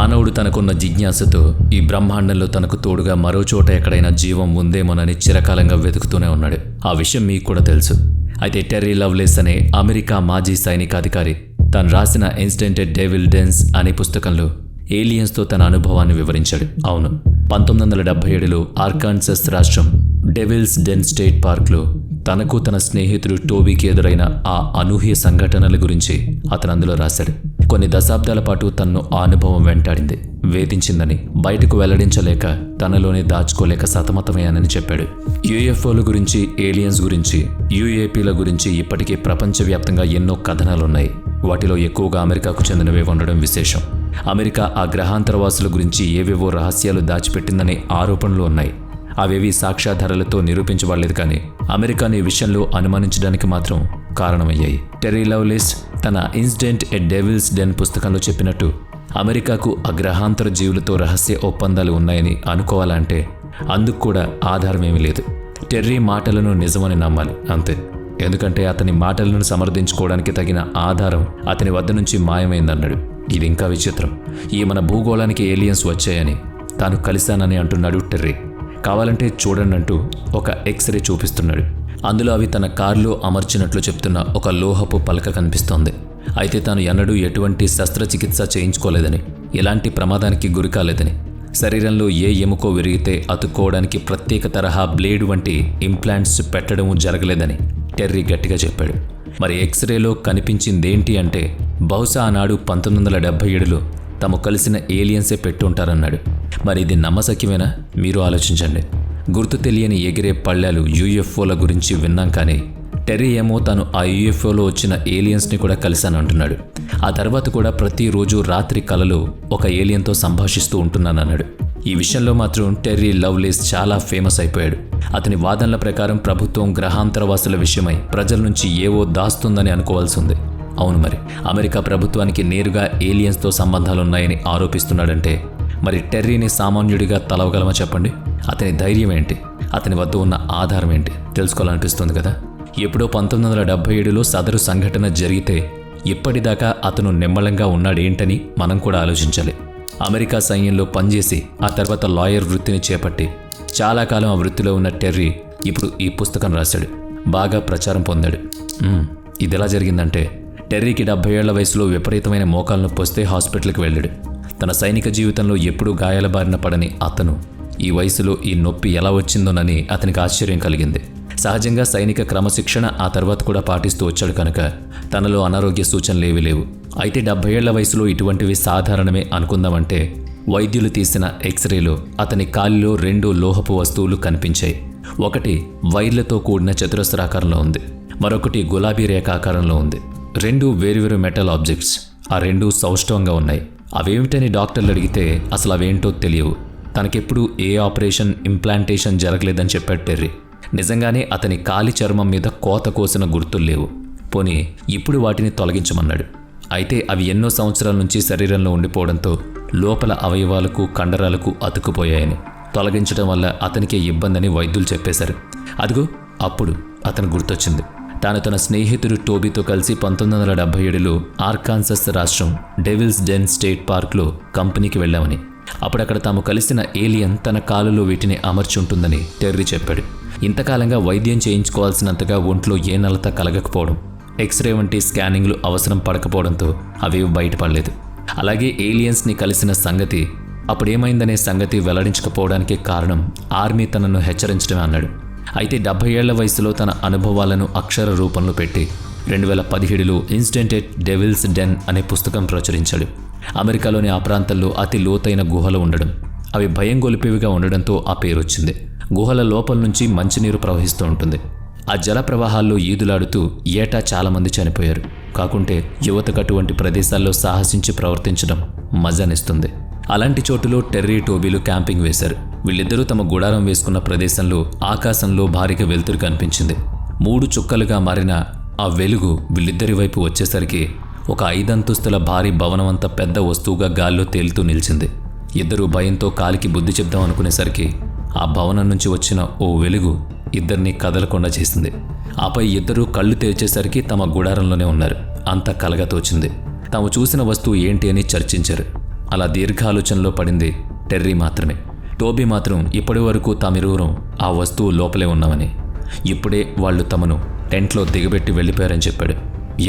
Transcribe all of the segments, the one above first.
మానవుడు తనకున్న జిజ్ఞాసతో ఈ బ్రహ్మాండంలో తనకు తోడుగా మరో చోట ఎక్కడైనా జీవం ఉందేమోనని చిరకాలంగా వెతుకుతూనే ఉన్నాడు. ఆ విషయం మీకు కూడా తెలుసు. అయితే టెర్రీ లవ్లేస్ అనే అమెరికా మాజీ సైనికాధికారి తను రాసిన ఇన్సిడెంటెడ్ డెవిల్ డెన్స్ అనే పుస్తకంలో ఏలియన్స్తో తన అనుభవాన్ని వివరించాడు. అవును, 1977లో ఆర్కాన్సస్ రాష్ట్రం డెవిల్స్ డెన్ స్టేట్ పార్క్లో తనకు తన స్నేహితుడు టోబీకి ఎదురైన ఆ అనూహ్య సంఘటనల గురించి అతను అందులో రాశాడు. కొన్ని దశాబ్దాల పాటు తనను ఆ అనుభవం వెంటాడింది, వేధించిందని, బయటకు వెల్లడించలేక తనలోనే దాచుకోలేక సతమతమయ్యానని చెప్పాడు. యూఎఫ్ఓల గురించి, ఏలియన్స్ గురించి, యూఏపీల గురించి ఇప్పటికీ ప్రపంచవ్యాప్తంగా ఎన్నో కథనాలున్నాయి. వాటిలో ఎక్కువగా అమెరికాకు చెందినవే ఉండడం విశేషం. అమెరికా ఆ గ్రహాంతరవాసుల గురించి ఏవేవో రహస్యాలు దాచిపెట్టిందనే ఆరోపణలు ఉన్నాయి. అవేవి సాక్ష్యాధారాలతో నిరూపించబడలేదు, కానీ అమెరికాని ఈ విషయంలో అనుమానించడానికి మాత్రం కారణమయ్యాయి. టెర్రీ లవ్లేస్ తన ఇన్సిడెంట్ ఎ డెవిల్స్ డెన్ పుస్తకంలో చెప్పినట్టు అమెరికాకు ఆ గ్రహాంతర జీవులతో రహస్య ఒప్పందాలు ఉన్నాయని అనుకోవాలంటే అందుకు కూడా ఆధారమేమీ లేదు. టెర్రీ మాటలను నిజమని నమ్మాలి అంతే. ఎందుకంటే అతని మాటలను సమర్థించుకోవడానికి తగిన ఆధారం అతని వద్ద నుంచి మాయమైందన్నాడు. ఇది ఇంకా విచిత్రం. ఈ మన భూగోళానికి ఏలియన్స్ వచ్చాయని తాను కలిశానని అంటున్నాడు టెర్రీ. కావాలంటే చూడండి అంటూ ఒక ఎక్స్రే చూపిస్తున్నాడు. అందులో అవి తన కారులో అమర్చినట్లు చెప్తున్న ఒక లోహపు పలక కనిపిస్తోంది. అయితే తాను ఎన్నడూ ఎటువంటి శస్త్రచికిత్స చేయించుకోలేదని, ఎలాంటి ప్రమాదానికి గురి కాలేదని, శరీరంలో ఏ ఎముకో విరిగితే అతుక్కోవడానికి ప్రత్యేక తరహా బ్లేడ్ వంటి ఇంప్లాంట్స్ పెట్టడము జరగలేదని టెర్రీ గట్టిగా చెప్పాడు. మరి ఎక్స్రేలో కనిపించిందేంటి అంటే బహుశా ఆనాడు 1977లో తాము కలిసిన ఏలియన్సే పెట్టుంటారన్నాడు. మరి ఇది నమ్మశక్యమేనా? మీరు ఆలోచించండి. గుర్తు తెలియని ఎగిరే పళ్ళాలు యూఎఫ్ఓల గురించి విన్నాం, కానీ టెర్రీ ఏమో తాను ఆ యూఎఫ్ఓలో వచ్చిన ఏలియన్స్ని కూడా కలిశానంటున్నాడు. ఆ తర్వాత కూడా ప్రతిరోజు రాత్రి కలలో ఒక ఏలియన్తో సంభాషిస్తూ ఉంటున్నానన్నాడు. ఈ విషయంలో మాత్రం టెర్రీ లవ్లేస్ చాలా ఫేమస్ అయిపోయాడు. అతని వాదనల ప్రకారం ప్రభుత్వం గ్రహాంతరవాసుల విషయమై ప్రజల నుంచి ఏవో దాస్తుందని అనుకోవాల్సి ఉంది. అవును, మరి అమెరికా ప్రభుత్వానికి నేరుగా ఏలియన్స్తో సంబంధాలున్నాయని ఆరోపిస్తున్నాడంటే మరి టెర్రీని సామాన్యుడిగా తలవగలమా చెప్పండి? అతని ధైర్యం ఏంటి? అతని వద్ద ఉన్న ఆధారం ఏంటి? తెలుసుకోవాలనిపిస్తుంది కదా. ఎప్పుడో 1977లో సదరు సంఘటన జరిగితే ఇప్పటిదాకా అతను నిమ్మళంగా ఉన్నాడేంటని మనం కూడా ఆలోచించాలి. అమెరికా సైన్యంలో పనిచేసి ఆ తర్వాత లాయర్ వృత్తిని చేపట్టి చాలా కాలం ఆ వృత్తిలో ఉన్న టెర్రీ ఇప్పుడు ఈ పుస్తకం రాశాడు. బాగా ప్రచారం పొందాడు. ఇది ఎలా జరిగిందంటే టెర్రీకి 70 ఏళ్ల వయసులో విపరీతమైన మోకాలు నొప్పి వస్తే హాస్పిటల్కి వెళ్ళాడు. తన సైనిక జీవితంలో ఎప్పుడూ గాయాల బారిన పడని అతను ఈ వయసులో ఈ నొప్పి ఎలా వచ్చిందోనని అతనికి ఆశ్చర్యం కలిగింది. సహజంగా సైనిక క్రమశిక్షణ ఆ తర్వాత కూడా పాటిస్తూ వచ్చాడు కనుక తనలో అనారోగ్య సూచనలు ఏవీ లేవు. అయితే 70 ఏళ్ల వయసులో ఇటువంటివి సాధారణమే అనుకుందామంటే వైద్యులు తీసిన ఎక్స్రేలో అతని కాలిలో 2 లోహపు వస్తువులు కనిపించాయి. ఒకటి వైర్లతో కూడిన చతురస్రాకారంలో ఉంది, మరొకటి గులాబీ రేఖ ఆకారంలో ఉంది. 2 వేరువేరు మెటల్ ఆబ్జెక్ట్స్. ఆ 2 సౌష్టవంగా ఉన్నాయి. అవేమిటని డాక్టర్లు అడిగితే అసలు అవేంటో తెలియవు. తనకెప్పుడు ఏ ఆపరేషన్, ఇంప్లాంటేషన్ జరగలేదని చెప్పాడు టెర్రీ. నిజంగానే అతని కాలి చర్మం మీద కోత కోసిన గుర్తులు లేవు. పోనీ ఇప్పుడు వాటిని తొలగించమన్నాడు. అయితే అవి ఎన్నో సంవత్సరాల నుంచి శరీరంలో ఉండిపోవడంతో లోపల అవయవాలకు, కండరాలకు అతుక్కుపోయాయని, తొలగించడం వల్ల అతనికే ఇబ్బందని వైద్యులు చెప్పేశారు. అదిగో అప్పుడు అతను గుర్తొచ్చింది. తాను తన స్నేహితుడు టోబీతో కలిసి 1977లో ఆర్కాన్సస్ రాష్ట్రం డెవిల్స్ డెన్ స్టేట్ పార్క్లో కంపెనీకి వెళ్ళామని, అప్పుడక్కడ తాము కలిసిన ఏలియన్ తన కాలులో వీటిని అమర్చుంటుందని టెర్రీ చెప్పాడు. ఇంతకాలంగా వైద్యం చేయించుకోవాల్సినంతగా ఒంట్లో ఏ నలత కలగకపోవడం, ఎక్స్రే వంటి స్కానింగ్లు అవసరం పడకపోవడంతో అవేవి బయటపడలేదు. అలాగే ఏలియన్స్ని కలిసిన సంగతి, అప్పుడేమైందనే సంగతి వెల్లడించకపోవడానికి కారణం ఆర్మీ తనను హెచ్చరించడమే అన్నాడు. అయితే 70 ఏళ్ల వయసులో తన అనుభవాలను అక్షర రూపంలో పెట్టి 2017లో ఇన్సిడెంటెడ్ డెవిల్స్ డెన్ అనే పుస్తకం ప్రచురించాడు. అమెరికాలోని ఆ ప్రాంతాల్లో అతి లోతైన గుహలు ఉండడం, అవి భయం గొలిపేవిగా ఉండడంతో ఆ పేరు వచ్చింది. గుహల లోపల నుంచి మంచినీరు ప్రవహిస్తూ ఉంటుంది. ఆ జల ప్రవాహాల్లో ఈదులాడుతూ ఏటా చాలామంది చనిపోయారు. కాకుంటే యువతకు అటువంటి ప్రదేశాల్లో సాహసించి ప్రవర్తించడం మజానిస్తుంది. అలాంటి చోటులో టెర్రీ, టోబీలు క్యాంపింగ్ వేశారు. వీళ్ళిద్దరూ తమ గుడారం వేసుకున్న ప్రదేశంలో ఆకాశంలో భారీగా వెలుతురు కనిపించింది. 3 చుక్కలుగా మారిన ఆ వెలుగు వీళ్ళిద్దరి వైపు వచ్చేసరికి ఒక 5 అంతస్తుల భారీ భవనమంత పెద్ద వస్తువుగా గాల్లో తేలుతూ నిలిచింది. ఇద్దరూ భయంతో కాలికి బుద్ధి చెప్దాం అనుకునేసరికి ఆ భవనం నుంచి వచ్చిన ఓ వెలుగు ఇద్దరిని కదలకుండా చేసింది. ఆపై ఇద్దరూ కళ్ళు తెరిచేసరికి తమ గుడారంలోనే ఉన్నారు. అంత కలగా తోచింది. తాము చూసిన వస్తువు ఏంటి అని చర్చించారు. అలా దీర్ఘాలోచనలో పడింది టెర్రీ మాత్రమే. టోబీ మాత్రం ఇప్పటి వరకు తామిరువురం ఆ వస్తువు లోపలే ఉన్నామని, ఇప్పుడే వాళ్ళు తమను టెంట్లో దిగబెట్టి వెళ్ళిపోయారని చెప్పాడు.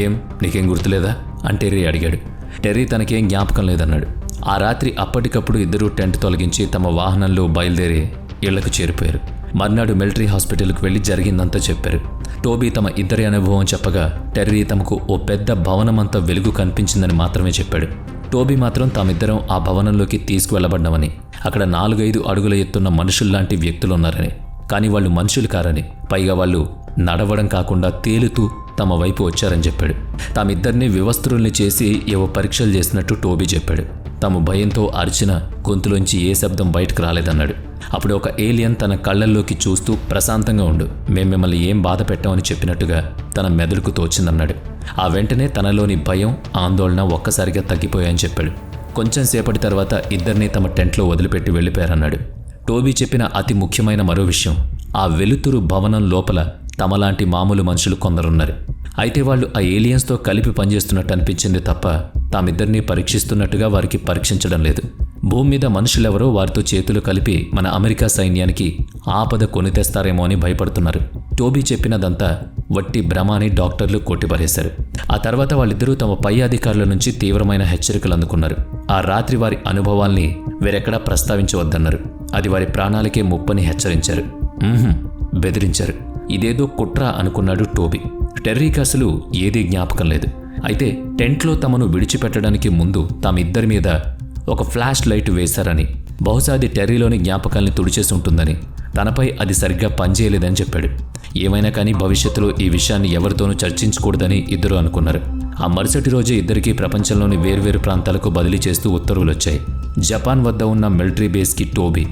ఏం నీకేం గుర్తులేదా అని టెర్రీ అడిగాడు. టెర్రీ తనకేం జ్ఞాపకం లేదన్నాడు. ఆ రాత్రి అప్పటికప్పుడు ఇద్దరూ టెంట్ తొలగించి తమ వాహనంలో బయలుదేరి ఇళ్లకు చేరిపోయారు. మర్నాడు మిలిటరీ హాస్పిటల్కి వెళ్ళి జరిగిందంతా చెప్పారు. టోబీ తమ ఇద్దరి అనుభవం చెప్పగా టెర్రీ తమకు ఓ పెద్ద భవనమంతా వెలుగు కనిపించిందని మాత్రమే చెప్పాడు. టోబీ మాత్రం తామిద్దరం ఆ భవనంలోకి తీసుకువెళ్లబడ్డామని, అక్కడ 4-5 అడుగుల ఎత్తున్న మనుషుల్లాంటి వ్యక్తులున్నారని, కానీ వాళ్ళు మనుషులు కారని, పైగా వాళ్ళు నడవడం కాకుండా తేలుతూ తమ వైపు వచ్చారని చెప్పాడు. తామిద్దరినీ వివస్త్రుల్ని చేసి ఏవో పరీక్షలు చేసినట్టు టోబీ చెప్పాడు. తాము భయంతో అరిచిన గొంతులోంచి ఏ శబ్దం బయటకు రాలేదన్నాడు. అప్పుడు ఒక ఏలియన్ తన కళ్ళల్లోకి చూస్తూ ప్రశాంతంగా ఉండు, మేం మిమ్మల్ని ఏం బాధ పెట్టామని చెప్పినట్టుగా తన మెదడుకు తోచిందన్నాడు. ఆ వెంటనే తనలోని భయం, ఆందోళన ఒక్కసారిగా తగ్గిపోయాయని చెప్పాడు. కొంచెం సేపటి తర్వాత ఇద్దరినీ తమ టెంట్లో వదిలిపెట్టి వెళ్ళిపోయారన్నాడు. టోబీ చెప్పిన అతి ముఖ్యమైన మరో విషయం, ఆ వెలుతురు భవనం లోపల తమలాంటి మామూలు మనుషులు కొందరున్నారు. అయితే వాళ్ళు ఆ ఏలియన్స్తో కలిపి పనిచేస్తున్నట్టు అనిపించింది తప్ప తామిద్దరినీ పరీక్షిస్తున్నట్టుగా వారికి పరీక్షించడం లేదు. భూమి మీద మనుషులెవరో వారితో చేతులు కలిపి మన అమెరికా సైన్యానికి ఆపద కొని తెస్తారేమో అని భయపడుతున్నారు. టోబీ చెప్పినదంతా వట్టి భ్రమ అని డాక్టర్లు కొట్టిపారేశారు. ఆ తర్వాత వాళ్ళిద్దరూ తమ పై అధికారుల నుంచి తీవ్రమైన హెచ్చరికలు అందుకున్నారు. ఆ రాత్రి వారి అనుభవాల్ని వేరెక్కడా ప్రస్తావించవద్దన్నారు. అది వారి ప్రాణాలకే ముప్పని హెచ్చరించారు. బెదిరించారు. ఇదేదో కుట్ర అనుకున్నాడు టోబీ. టెర్రీకి అసలు ఏదీ జ్ఞాపకం లేదు. అయితే టెంట్లో తమను విడిచిపెట్టడానికి ముందు తామిద్దరి మీద ఒక ఫ్లాష్ లైట్ వేశారని, బహుశా అది టెర్రీలోని జ్ఞాపకాల్ని తుడిచేసి ఉంటుందని, తనపై అది సరిగ్గా పనిచేయలేదని చెప్పాడు. ఏమైనా కానీ భవిష్యత్తులో ఈ విషయాన్ని ఎవరితోనూ చర్చించకూడదని ఇద్దరు అనుకున్నారు. ఆ మరుసటి రోజే ఇద్దరికీ ప్రపంచంలోని వేర్వేరు ప్రాంతాలకు బదిలీ చేస్తూ ఉత్తర్వులు వచ్చాయి. జపాన్ వద్ద ఉన్న మిలిటరీ బేస్కి టోబీ,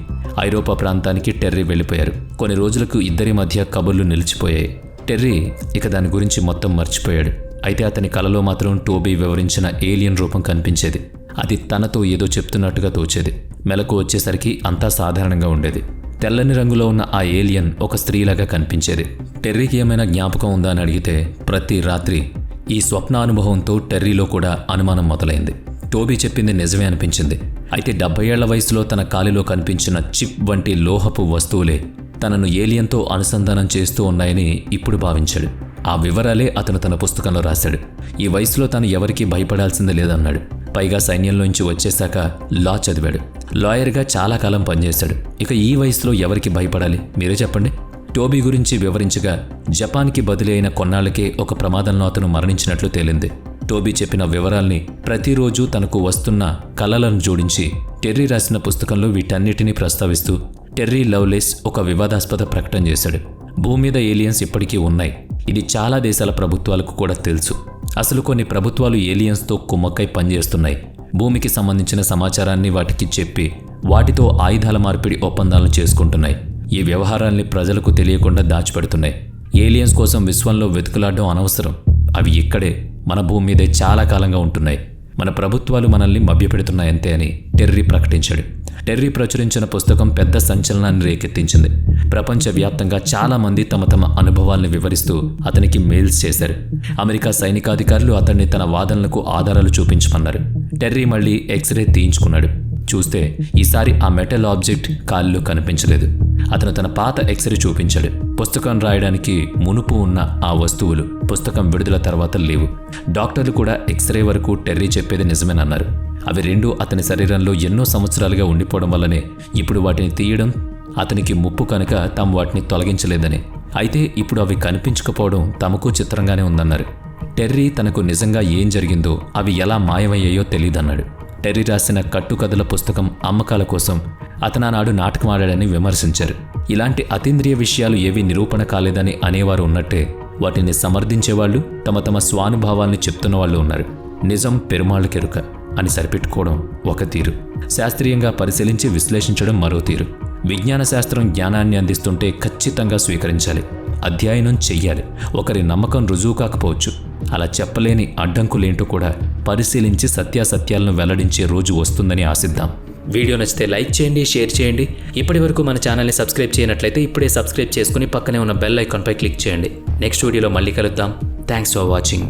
ఐరోపా ప్రాంతానికి టెర్రీ వెళ్ళిపోయారు. కొన్ని రోజులకు ఇద్దరి మధ్య కబుర్లు నిలిచిపోయాయి. టెర్రీ ఇక దాని గురించి మొత్తం మర్చిపోయాడు. అయితే అతని కలలో మాత్రం టోబీ వివరించిన ఏలియన్ రూపం కనిపించేది. అది తనతో ఏదో చెప్తున్నట్టుగా తోచేది. మెలకు వచ్చేసరికి అంతా సాధారణంగా ఉండేది. తెల్లని రంగులో ఉన్న ఆ ఏలియన్ ఒక స్త్రీలాగా కనిపించేది. టెర్రీకి ఏమైనా జ్ఞాపకం ఉందా అని అడిగితే ప్రతి రాత్రి ఈ స్వప్నానుభవంతో టెర్రీలో కూడా అనుమానం మొదలైంది. టోబీ చెప్పింది నిజమే అనిపించింది. అయితే 70 ఏళ్ల వయసులో తన కాలిలో కనిపించిన చిప్ వంటి లోహపు వస్తువులే తనను ఏలియన్తో అనుసంధానం చేస్తూ ఉన్నాయని ఇప్పుడు భావించాడు. ఆ వివరాలే అతను తన పుస్తకంలో రాశాడు. ఈ వయసులో తాను ఎవరికీ భయపడాల్సిందే లేదన్నాడు. పైగా సైన్యంలోంచి వచ్చేశాక లా చదివాడు. లాయర్గా చాలా కాలం పనిచేశాడు. ఇక ఈ వయసులో ఎవరికి భయపడాలి మీరే చెప్పండి. టోబీ గురించి వివరించగా జపాన్కి బదిలీ అయిన కొన్నాళ్లకే ఒక ప్రమాదంలో అతను మరణించినట్లు తేలింది. టోబీ చెప్పిన వివరాల్ని ప్రతిరోజు తనకు వస్తున్న కలలను జోడించి టెర్రీ రాసిన పుస్తకంలో వీటన్నిటినీ ప్రస్తావిస్తూ టెర్రీ లవ్లెస్ ఒక వివాదాస్పద ప్రకటన చేశాడు. భూమి మీద ఏలియన్స్ ఇప్పటికీ ఉన్నాయి. ఇది చాలా దేశాల ప్రభుత్వాలకు కూడా తెలుసు. అసలు కొన్ని ప్రభుత్వాలు ఏలియన్స్తో కుమ్మక్కై పనిచేస్తున్నాయి. భూమికి సంబంధించిన సమాచారాన్ని వాటికి చెప్పి వాటితో ఆయుధాల మార్పిడి ఒప్పందాలను చేసుకుంటున్నాయి. ఈ వ్యవహారాల్ని ప్రజలకు తెలియకుండా దాచిపెడుతున్నాయి. ఏలియన్స్ కోసం విశ్వంలో వెతుకులాడడం అనవసరం. అవి ఇక్కడే మన భూమి మీదే చాలా కాలంగా ఉంటున్నాయి. మన ప్రభుత్వాలు మనల్ని మభ్యపెడుతున్నాయంతే అని టెర్రీ ప్రకటించాడు. టెర్రీ ప్రచురించిన పుస్తకం పెద్ద సంచలనాన్ని రేకెత్తించింది. ప్రపంచవ్యాప్తంగా చాలామంది తమ తమ అనుభవాల్ని వివరిస్తూ అతనికి మెయిల్స్ చేశారు. అమెరికా సైనికాధికారులు అతన్ని తన వాదనలకు ఆధారాలు చూపించమన్నారు. టెర్రీ మళ్ళీ ఎక్స్రే తీయించుకున్నాడు. చూస్తే ఈసారి ఆ మెటల్ ఆబ్జెక్ట్ కాలిలో కనిపించలేదు. అతను తన పాత ఎక్స్రే చూపించాడు. పుస్తకం రాయడానికి మునుపు ఉన్న ఆ వస్తువులు పుస్తకం విడుదల తర్వాత లేవు. డాక్టర్లు కూడా ఎక్స్రే వరకు టెర్రీ చెప్పేది నిజమేనన్నారు. అవి రెండూ అతని శరీరంలో ఎన్నో సంవత్సరాలుగా ఉండిపోవడం వల్లనే ఇప్పుడు వాటిని తీయడం అతనికి ముప్పు కనుక తాము వాటిని తొలగించలేదని. అయితే ఇప్పుడు అవి కనిపించకపోవడం తమకు చిత్రంగానే ఉందన్నారు. టెర్రీ తనకు నిజంగా ఏం జరిగిందో అవి ఎలా మాయమయ్యాయో తెలియదన్నాడు. టెర్రీ రాసిన కట్టుకథల పుస్తకం అమ్మకాల కోసం అతనానాడు నాటకమాడాడని విమర్శించారు. ఇలాంటి అతీంద్రియ విషయాలు ఏవీ నిరూపణ కాలేదని అనేవారు ఉన్నట్టే వాటిని సమర్థించేవాళ్లు తమ తమ స్వానుభావాల్ని చెప్తున్న వాళ్ళు ఉన్నారు. నిజం పెరుమాళ్ళకెరుక అని సరిపెట్టుకోవడం ఒక తీరు, శాస్త్రీయంగా పరిశీలించి విశ్లేషించడం మరో తీరు. విజ్ఞాన శాస్త్రం జ్ఞానాన్ని అందిస్తుంటే ఖచ్చితంగా స్వీకరించాలి, అధ్యయనం చెయ్యాలి. ఒకరి నమ్మకం రుజువు కాకపోవచ్చు. అలా చెప్పలేని అడ్డంకులేంటో కూడా పరిశీలించి సత్యాసత్యాలను వెల్లడించే రోజు వస్తుందని ఆశిద్దాం. వీడియో నచ్చితే లైక్ చేయండి, షేర్ చేయండి. ఇప్పటి వరకు మన ఛానల్ని సబ్స్క్రైబ్ చేయనట్లయితే ఇప్పుడే సబ్స్క్రైబ్ చేసుకుని పక్కనే ఉన్న బెల్ ఐకాన్పై క్లిక్ చేయండి. నెక్స్ట్ వీడియోలో మళ్ళీ కలుద్దాం. Thanks for watching.